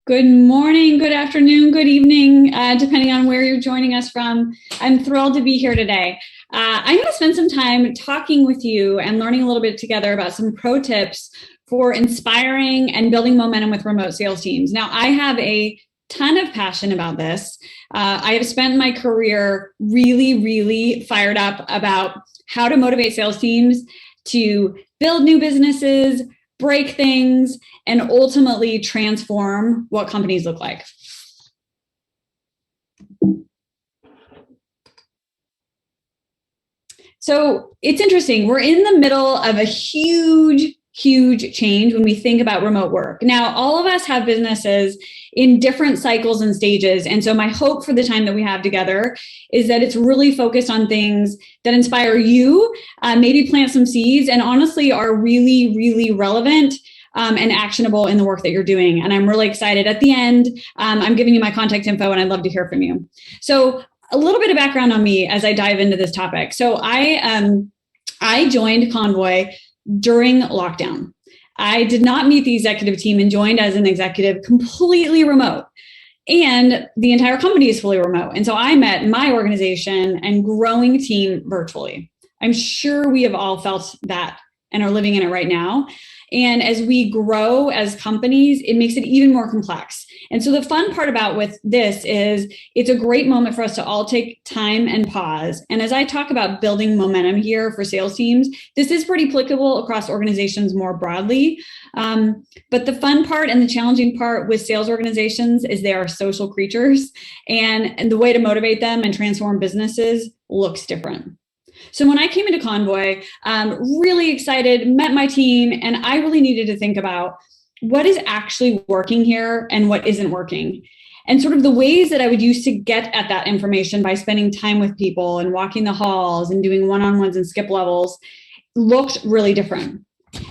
Good morning, good afternoon, good evening, depending on where you're joining us from. I'm thrilled to be here today. I'm going to spend some time talking with you and learning a little bit together about some pro tips for inspiring and building momentum with remote sales teams. Now, I have a ton of passion about this. I have spent my career really fired up about how to motivate sales teams to build new businesses, break things, and ultimately transform what companies look like. So it's interesting. We're in the middle of a huge change when we think about remote work. Now, all of us have businesses in different cycles and stages. And so my hope for the time that we have together is that it's really focused on things that inspire you, maybe plant some seeds, and honestly are really relevant and actionable in the work that you're doing. And I'm really excited. At the end, I'm giving you my contact info and I'd love to hear from you. So a little bit of background on me as I dive into this topic. So I joined Convoy during lockdown. I did not meet the executive team and joined as an executive completely remote. And the entire company is fully remote. And so I met my organization and growing team virtually. I'm sure we have all felt that and are living in it right now. And as we grow as companies, it makes it even more complex. And so the fun part about with this is it's a great moment for us to all take time and pause. And as I talk about building momentum here for sales teams, this is pretty applicable across organizations more broadly. But the fun part and the challenging part with sales organizations is they are social creatures, and the way to motivate them and transform businesses looks different. So when I came into Convoy, really excited, met my team, and I really needed to think about what is actually working here and what isn't working. And sort of the ways that I would use to get at that information by spending time with people and walking the halls and doing one-on-ones and skip levels looked really different.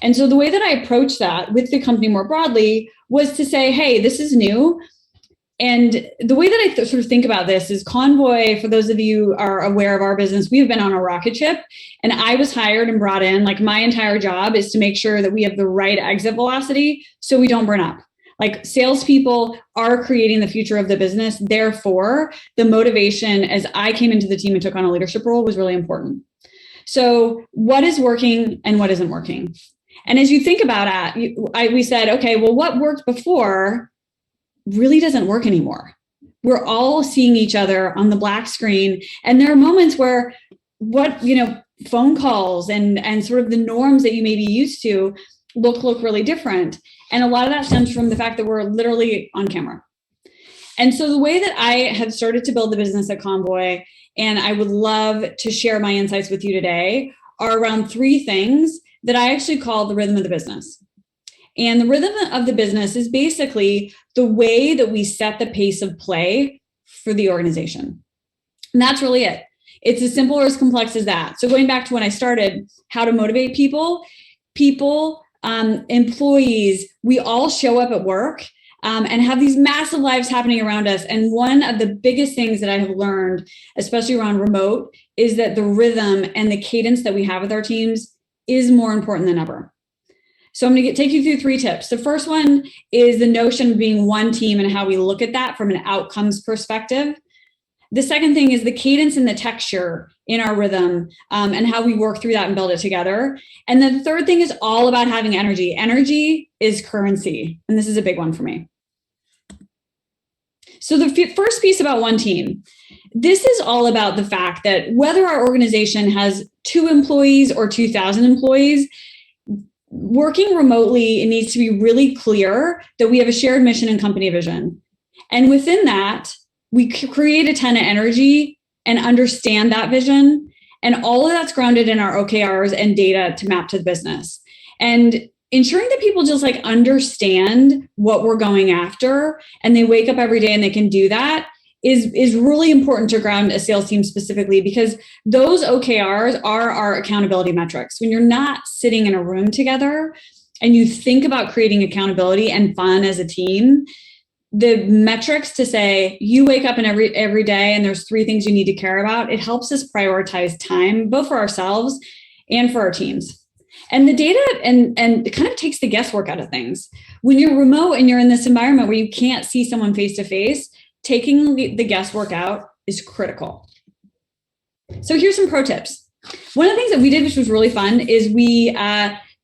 And so the way that I approached that with the company more broadly was to say, hey, this is new. And the way that I sort of think about this is Convoy, for those of you who are aware of our business, we've been on a rocket ship, and I was hired and brought in, like my entire job is to make sure that we have the right exit velocity so we don't burn up. Like salespeople are creating the future of the business. Therefore, the motivation as I came into the team and took on a leadership role was really important. So what is working and what isn't working? And as you think about it, we said, okay, well, what worked before really doesn't work anymore. We're all seeing each other on the black screen. And there are moments where phone calls and sort of the norms that you may be used to look really different. And a lot of that stems from the fact that we're literally on camera. And so the way that I have started to build the business at Convoy, and I would love to share my insights with you today, are around three things that I actually call the rhythm of the business. And the rhythm of the business is basically the way that we set the pace of play for the organization. And that's really it. It's as simple or as complex as that. So going back to when I started, how to motivate people, employees, we all show up at work and have these massive lives happening around us. And one of the biggest things that I have learned, especially around remote, is that the rhythm and the cadence that we have with our teams is more important than ever. So I'm going to take you through three tips. The first one is the notion of being one team and how we look at that from an outcomes perspective. The second thing is the cadence and the texture in our rhythm and how we work through that and build it together. And then the third thing is all about having energy. Energy is currency. And this is a big one for me. So the first piece about one team, this is all about the fact that whether our organization has 2 employees or 2,000 employees, working remotely, it needs to be really clear that we have a shared mission and company vision. And within that, we create a ton of energy and understand that vision. And all of that's grounded in our OKRs and data to map to the business. And ensuring that people just like understand what we're going after and they wake up every day and they can do that is really important to ground a sales team specifically, because those OKRs are our accountability metrics. When you're not sitting in a room together and you think about creating accountability and fun as a team, the metrics to say you wake up every day and there's 3 things you need to care about, it helps us prioritize time both for ourselves and for our teams. And the data and it kind of takes the guesswork out of things. When you're remote and you're in this environment where you can't see someone face to face, taking the guesswork out is critical. So here's some pro tips. One of the things that we did, which was really fun, is we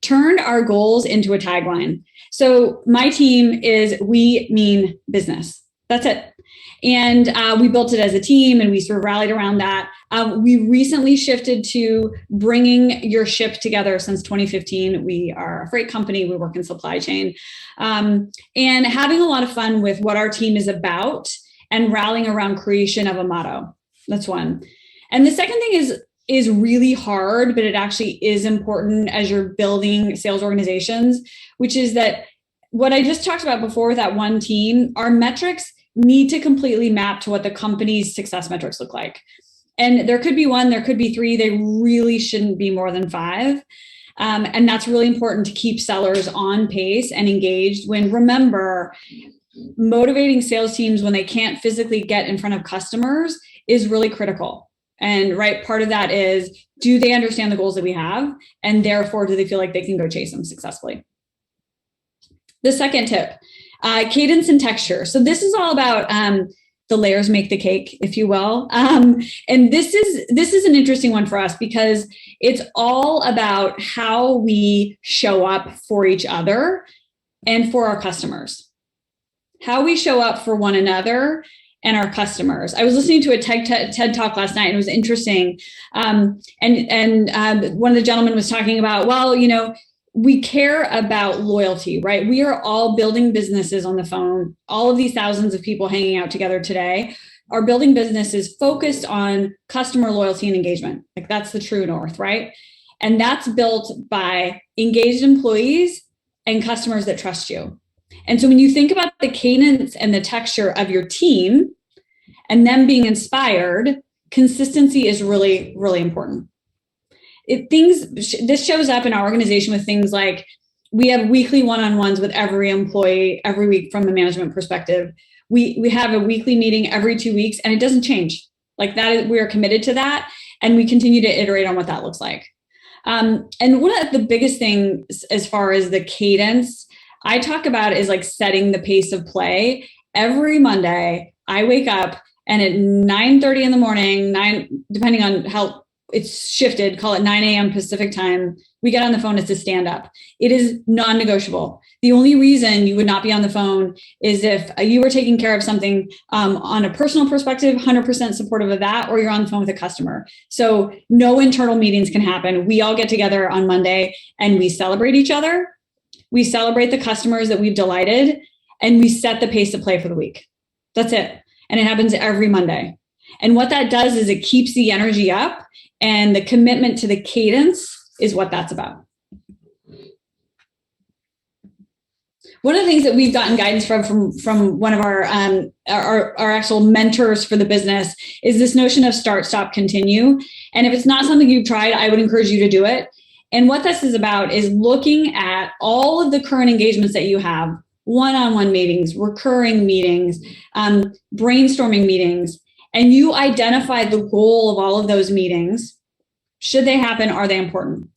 turned our goals into a tagline. So my team is "We mean business." That's it. And we built it as a team, and we sort of rallied around that. We recently shifted to bringing your ship together since 2015. We are a freight company. We work in supply chain, and having a lot of fun with what our team is about and rallying around creation of a motto. That's one. And the second thing is really hard, but it actually is important as you're building sales organizations, which is that what I just talked about before with that one team, our metrics need to completely map to what the company's success metrics look like. And there could be one, there could be three, they really shouldn't be more than five. And that's really important to keep sellers on pace and engaged when, remember, motivating sales teams when they can't physically get in front of customers is really critical. And part, part of that is, do they understand the goals that we have? And therefore, do they feel like they can go chase them successfully? The second tip, cadence and texture. So this is all about the layers make the cake, if you will. And this is an interesting one for us because it's all about how we show up for each other and for our customers. How we show up for one another and our customers. I was listening to a TED Talk last night, and it was interesting. And one of the gentlemen was talking about, well, we care about loyalty, right? We are all building businesses on the phone. All of these thousands of people hanging out together today are building businesses focused on customer loyalty and engagement. That's the true north, right? And that's built by engaged employees and customers that trust you. And so when you think about the cadence and the texture of your team and them being inspired, consistency is really, really important. This shows up in our organization with things like we have weekly one-on-ones with every employee every week from a management perspective. We have a weekly meeting every 2 weeks, and it doesn't change. We are committed to that, and we continue to iterate on what that looks like. And one of the biggest things as far as the cadence I talk about is setting the pace of play. Every Monday, I wake up, and at 9:30 in the morning, depending on how it's shifted, call it 9 a.m. Pacific time, we get on the phone. It's a stand up. It is non-negotiable. The only reason you would not be on the phone is if you were taking care of something on a personal perspective, 100% supportive of that, or you're on the phone with a customer. So no internal meetings can happen. We all get together on Monday and we celebrate each other. We celebrate the customers that we've delighted, and we set the pace of play for the week. That's it. And it happens every Monday. And what that does is it keeps the energy up, and the commitment to the cadence is what that's about. One of the things that we've gotten guidance from one of our actual mentors for the business is this notion of start, stop, continue. And if it's not something you've tried, I would encourage you to do it. And what this is about is looking at all of the current engagements that you have, one-on-one meetings, recurring meetings, brainstorming meetings, and you identify the goal of all of those meetings. Should they happen? Are they important?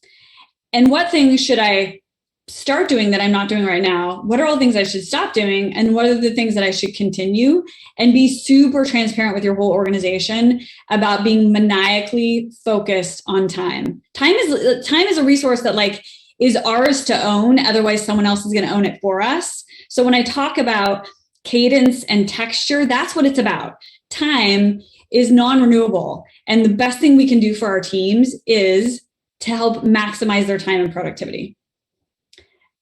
And what things should I start doing that I'm not doing right now? What are all the things I should stop doing? And what are the things that I should continue? And be super transparent with your whole organization about being maniacally focused on time. Time is a resource that is ours to own. Otherwise, someone else is going to own it for us. So when I talk about cadence and texture, that's what it's about. Time is non-renewable. And the best thing we can do for our teams is to help maximize their time and productivity.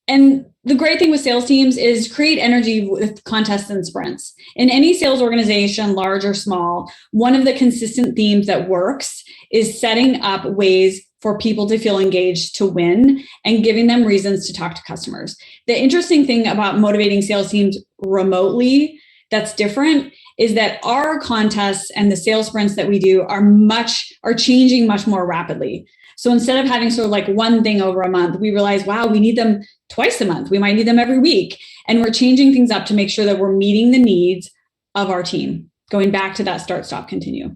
And the great thing with sales teams is create energy with contests and sprints. In any sales organization, large or small, one of the consistent themes that works is setting up ways for people to feel engaged to win and giving them reasons to talk to customers. The interesting thing about motivating sales teams remotely that's different is that our contests and the sales sprints that we do are changing much more rapidly. So instead of having sort of one thing over a month, we realize, wow, we need them twice a month. We might need them every week. And we're changing things up to make sure that we're meeting the needs of our team, going back to that start, stop, continue.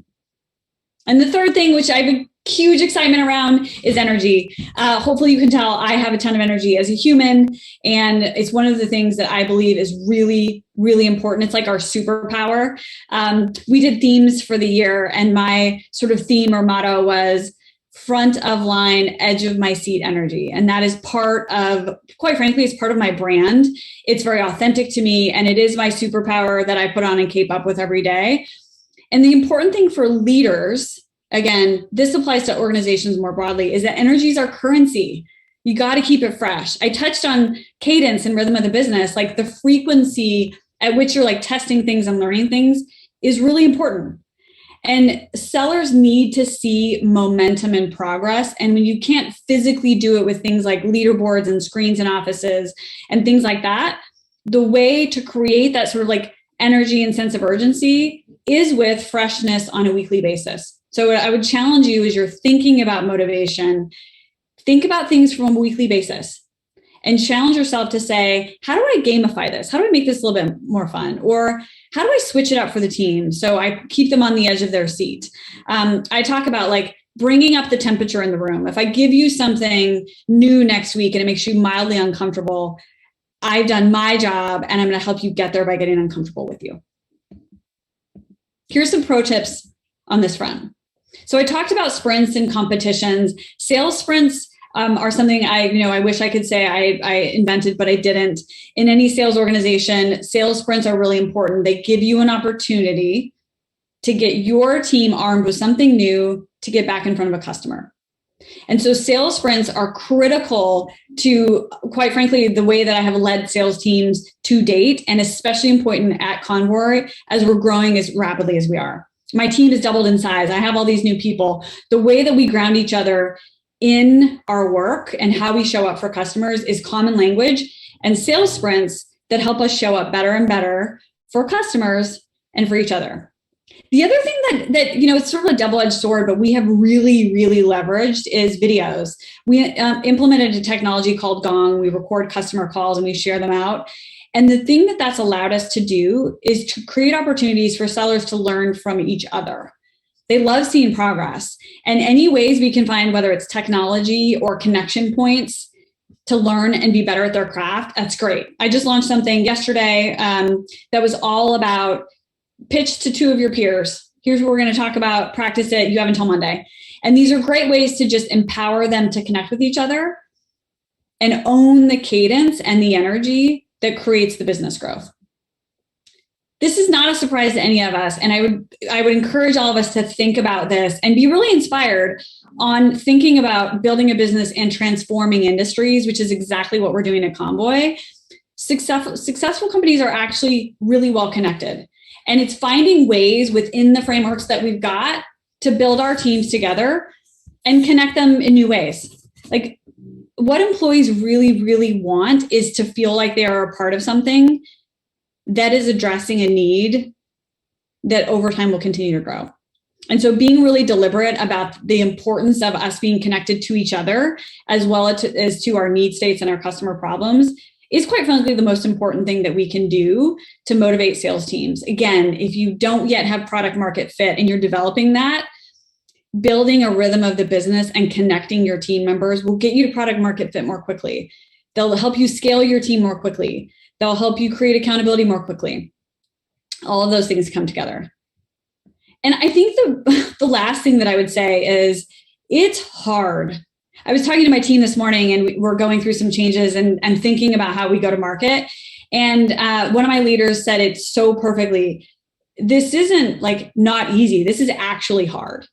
And the third thing, which I've huge excitement around is energy. Hopefully you can tell I have a ton of energy as a human. And it's one of the things that I believe is really, really important. It's like our superpower. We did themes for the year, and my sort of theme or motto was front of line, edge of my seat energy. And that is part of, quite frankly, it's part of my brand. It's very authentic to me, and it is my superpower that I put on and keep up with every day. And the important thing for leaders, again, this applies to organizations more broadly, is that energy is our currency. You got to keep it fresh. I touched on cadence and rhythm of the business, like the frequency at which you're like testing things and learning things is really important. And sellers need to see momentum and progress. And when you can't physically do it with things like leaderboards and screens in offices and things like that, the way to create that sort of like energy and sense of urgency is with freshness on a weekly basis. So what I would challenge you as you're thinking about motivation, think about things from a weekly basis and challenge yourself to say, how do I gamify this? How do I make this a little bit more fun? Or how do I switch it up for the team so I keep them on the edge of their seat? I talk about like bringing up the temperature in the room. If I give you something new next week and it makes you mildly uncomfortable, I've done my job and I'm going to help you get there by getting uncomfortable with you. Here's some pro tips on this front. So I talked about sprints and competitions. Sales sprints are something I wish I could say I invented, but I didn't. In any sales organization, sales sprints are really important. They give you an opportunity to get your team armed with something new to get back in front of a customer. And so sales sprints are critical to, quite frankly, the way that I have led sales teams to date, and especially important at Convoy as we're growing as rapidly as we are. My team has doubled in size. I have all these new people. The way that we ground each other in our work and how we show up for customers is common language and sales sprints that help us show up better and better for customers and for each other. The other thing that it's sort of a double-edged sword, but we have really, really leveraged is videos. We implemented a technology called Gong. We record customer calls and we share them out. And the thing that that's allowed us to do is to create opportunities for sellers to learn from each other. They love seeing progress. And any ways we can find, whether it's technology or connection points to learn and be better at their craft, that's great. I just launched something yesterday that was all about pitch to two of your peers. Here's what we're going to talk about. Practice it. You have until Monday. And these are great ways to just empower them to connect with each other and own the cadence and the energy that creates the business growth. This is not a surprise to any of us. And I would encourage all of us to think about this and be really inspired on thinking about building a business and transforming industries, which is exactly what we're doing at Convoy. Successful companies are actually really well connected. And it's finding ways within the frameworks that we've got to build our teams together and connect them in new ways. Like what employees really, really want is to feel like they are a part of something that is addressing a need that over time will continue to grow. And so being really deliberate about the importance of us being connected to each other, as well as to our need states and our customer problems, is quite frankly the most important thing that we can do to motivate sales teams. Again, if you don't yet have product market fit and you're developing that, building a rhythm of the business and connecting your team members will get you to product market fit more quickly. They'll help you scale your team more quickly. They'll help you create accountability more quickly. All of those things come together. And I think the last thing that I would say is it's hard. I was talking to my team this morning and we're going through some changes and thinking about how we go to market. And one of my leaders said it so perfectly. This isn't like not easy. This is actually hard.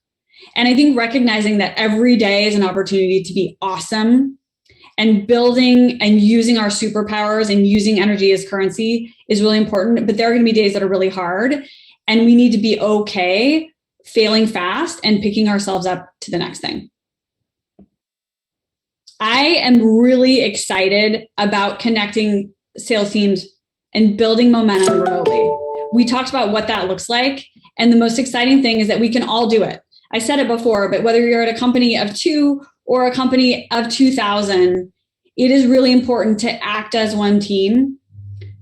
And I think recognizing that every day is an opportunity to be awesome and building and using our superpowers and using energy as currency is really important. But there are going to be days that are really hard. And we need to be okay failing fast and picking ourselves up to the next thing. I am really excited about connecting sales teams and building momentum remotely. We talked about what that looks like. And the most exciting thing is that we can all do it. I said it before, but whether you're at a company of 2 or a company of 2,000, it is really important to act as one team,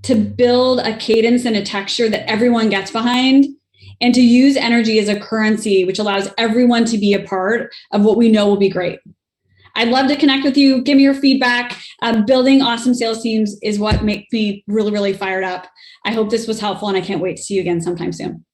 to build a cadence and a texture that everyone gets behind and to use energy as a currency, which allows everyone to be a part of what we know will be great. I'd love to connect with you. Give me your feedback. Building awesome sales teams is what makes me really, really fired up. I hope this was helpful, and I can't wait to see you again sometime soon.